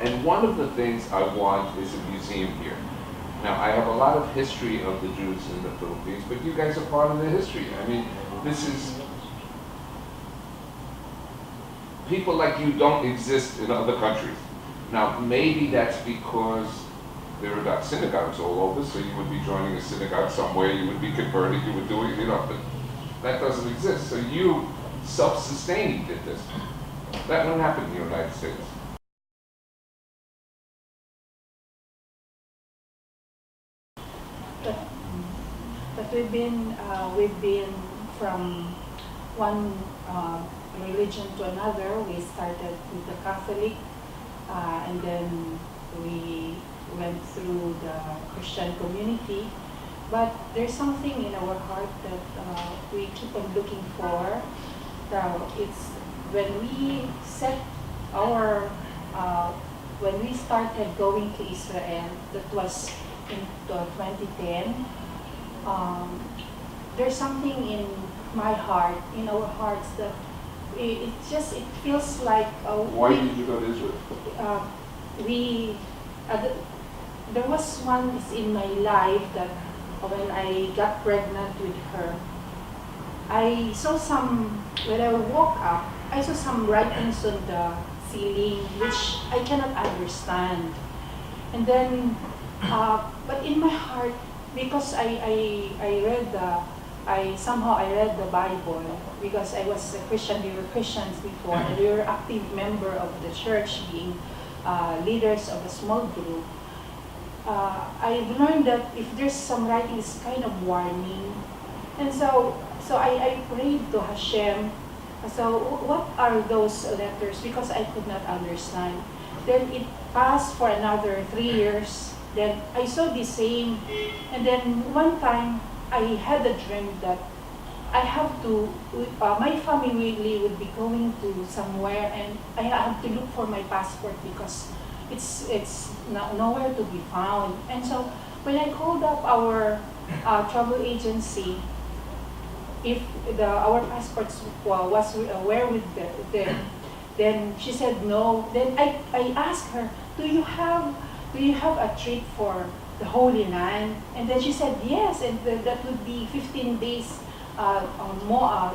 And one of the things I want is a museum here. Now, I have a lot of history of the Jews in the Philippines, but you guys are part of the history. I mean, this is, people like you don't exist in other countries. Now, maybe that's because there are not synagogues all over, so you would be joining a synagogue somewhere, you would be converted, you would do it, but that doesn't exist. So you, self-sustaining, did this. That wouldn't happen in the United States. But we've been from one religion to another. We started with the Catholic, and then we went through the Christian community. But there's something in our heart that we keep on looking for. It's when we set our when we started going to Israel. That was in 2010. There's something in my heart, in our hearts, that it feels like. Why did you go to Israel? There was once in my life that when I got pregnant with her, I saw when I woke up, I saw some writings on the ceiling which I cannot understand. And then, but in my heart, because I read the Bible, because I was a Christian, we were Christians before, and we were active member of the church, being leaders of a small group. I've learned that if there's some writing, it's kind of warning. And so I prayed to Hashem. So what are those letters? Because I could not understand. Then it passed for another 3 years. Then I saw the same. And then one time I had a dream that I have to, my family would be going to somewhere, and I have to look for my passport because it's nowhere to be found. And so when I called up our travel agency, if our passports were with them, then she said no. Then I asked her, do you have a trip for the Holy Land? And then she said yes, and that would be 15 days more.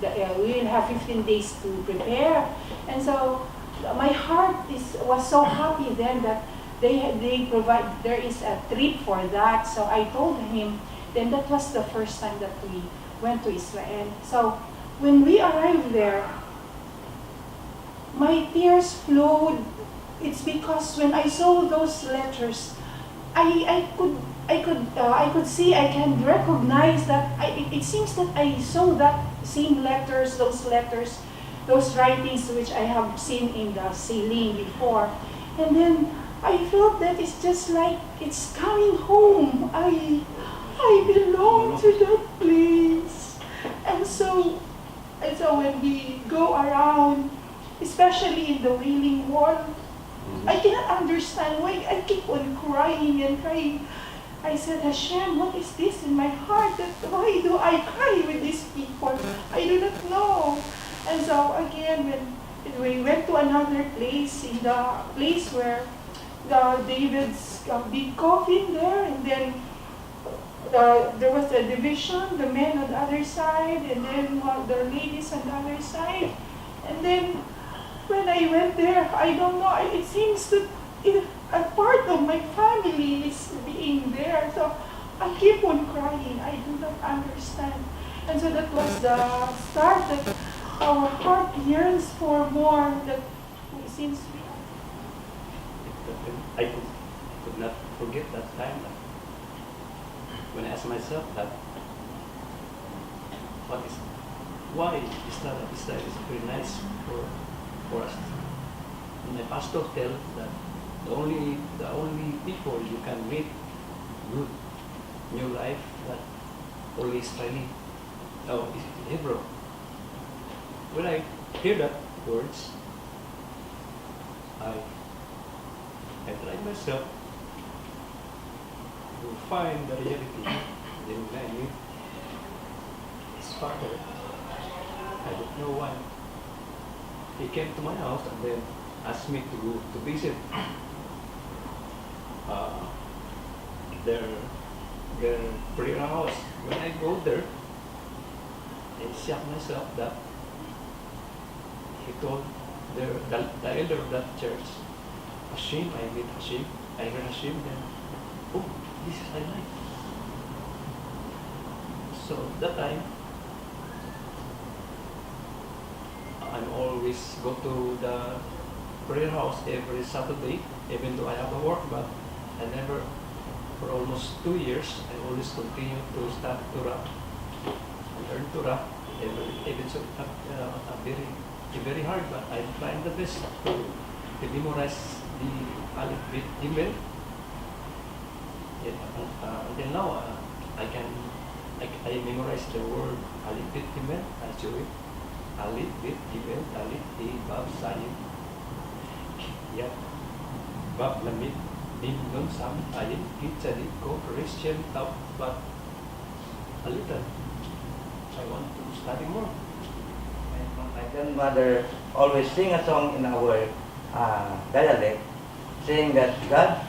We will have 15 days to prepare. And so my heart was so happy then that they provide, there is a trip for that. So I told him. Then that was the first time that we went to Israel. So when we arrived there, my tears flowed. It's because when I saw those letters, I could see, I can recognize that it seems that I saw that same letters, those writings which I have seen in the ceiling before. And then I felt that it's just like it's coming home. I belong to that place. And so when we go around, especially in the Wailing Wall, I cannot understand why I keep on crying and crying. I said, Hashem, what is this in my heart? Why do I cry with these people? I do not know. And so again, when we went to another place, in the place where David's big coffin there, and then there was a division, the men on the other side, and then the ladies on the other side. And then when I went there, I don't know, it seems that a part of my family is being there. So I keep on crying. I do not understand. And so that was the start that our heart yearns for more. That seems I could not forget that time when I asked myself that why Israel is very nice for us. And my pastor tells that the only people you can meet good new life that only Israeli is Hebrew. When I hear that words, I tried myself to find the reality. Then when I meet his father, I don't know why. He came to my house and then asked me to visit their prayer house. When I go there, I shocked myself that he told the elder of that church, Hashim, I meet Hashim, I heard Hashim, then, oh, this is I like. So that time, I always go to the prayer house every Saturday, even though I have a work, but I never, for almost 2 years, I always continue to study Torah, learn Torah, even so very hard, but I'm trying the best to memorize the Aleph, Bet, Gimel. Until now, I memorize the word Aleph, Bet, Gimel. I show it. Aleph, Bet, Gimel, Aleph, He, Bab, Sayin, Yat, Bab, Lamid, Mim, Nun, Sam, Ayin, Hit, Tzadik, Ko, Resh, Shem, Tav, but a little. I want to study more. My grandmother always sing a song in our dialect, saying that God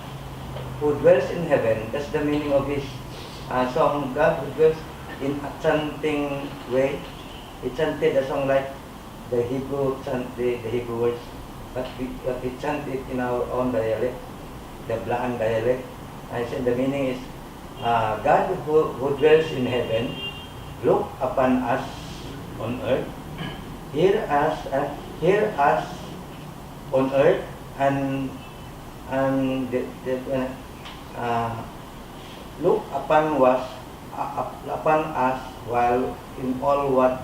who dwells in heaven, that's the meaning of his song, God who dwells in a chanting way. He chanted the song like the Hebrew chant, the Hebrew words, but we chant it in our own dialect, the Blaan dialect. I said the meaning is, God who dwells in heaven, look upon us on earth, hear us on earth, and look upon us while in all what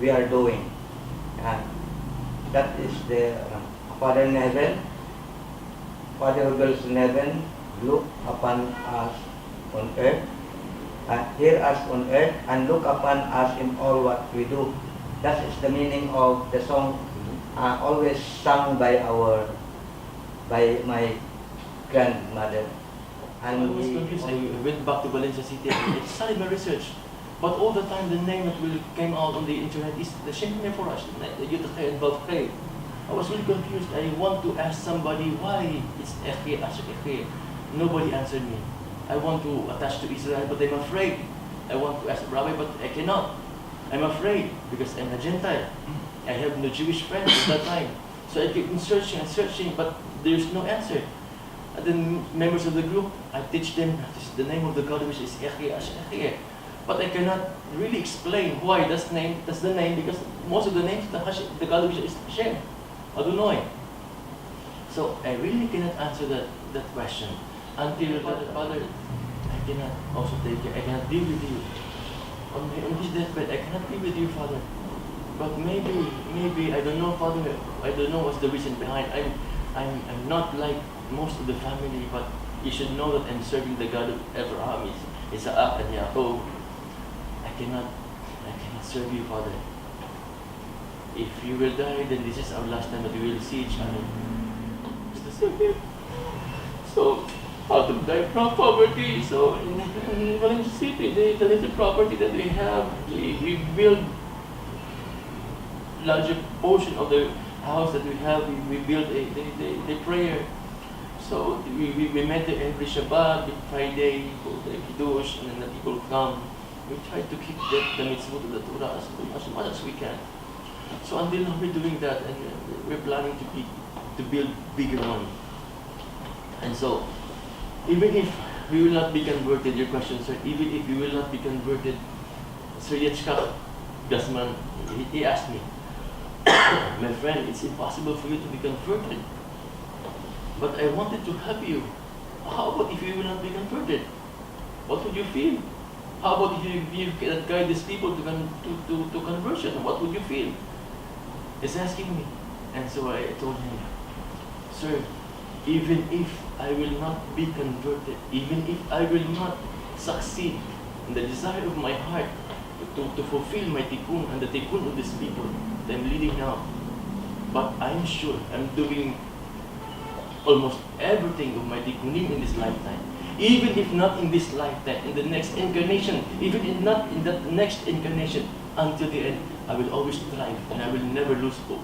we are doing. That is the Father in heaven, Father who dwells in heaven, look upon us on earth, hear us on earth, and look upon us in all what we do. That is the meaning of the song, always sung by my grandmother. I was confused. I went back to Valencia City and I started my research. But all the time, the name that came out on the internet is the same name for us, the Yutake and Balfrey. I was really confused. I want to ask somebody why it's Eche, Eche. Nobody answered me. I want to attach to Israel, but I'm afraid. I want to ask a rabbi, but I cannot. I'm afraid because I'm a Gentile. I have no Jewish friends at that time. So I keep on searching and searching, but there's no answer. And then members of the group, I teach them the name of the God which is Eche. But I cannot really explain why that's the name, because most of the names, the God which is Hashem, Adonai. So I really cannot answer that question until Father, I cannot also take it. I cannot deal with you. On this deathbed, I cannot be with you, Father. But maybe I don't know, Father. I don't know what's the reason behind. I'm not like most of the family, but you should know that I'm serving the God of Abraham, Isaac, and Yaakov. I cannot serve you, Father. If you will die, then this is our last time that we will see each other. It's the same here. So, out of die from poverty, so in Valencia City, the little property that we have, we build larger portion of the house that we have, we build the prayer. So we met there every Shabbat, Friday, for the Kiddush, and then the people come. We try to keep the mitzvot of the Torah as much as we can. So until now we're doing that, and we're planning to build bigger one. And so, even if we will not be converted, your question, sir, even if we will not be converted, Sir Yitzchak Gasman, he asked me, my friend, it's impossible for you to be converted. But I wanted to help you. How about if you will not be converted? What would you feel? How about if you cannot guide these people to conversion? What would you feel? He's asking me. And so I told him, sir, even if I will not be converted, even if I will not succeed in the desire of my heart to fulfill my tikkun and the tikkun of these people that I'm leading now, but I'm sure I'm doing almost everything of my tikkunim in this lifetime. Even if not in this lifetime, in the next incarnation, even if not in that next incarnation, until the end, I will always strive and I will never lose hope.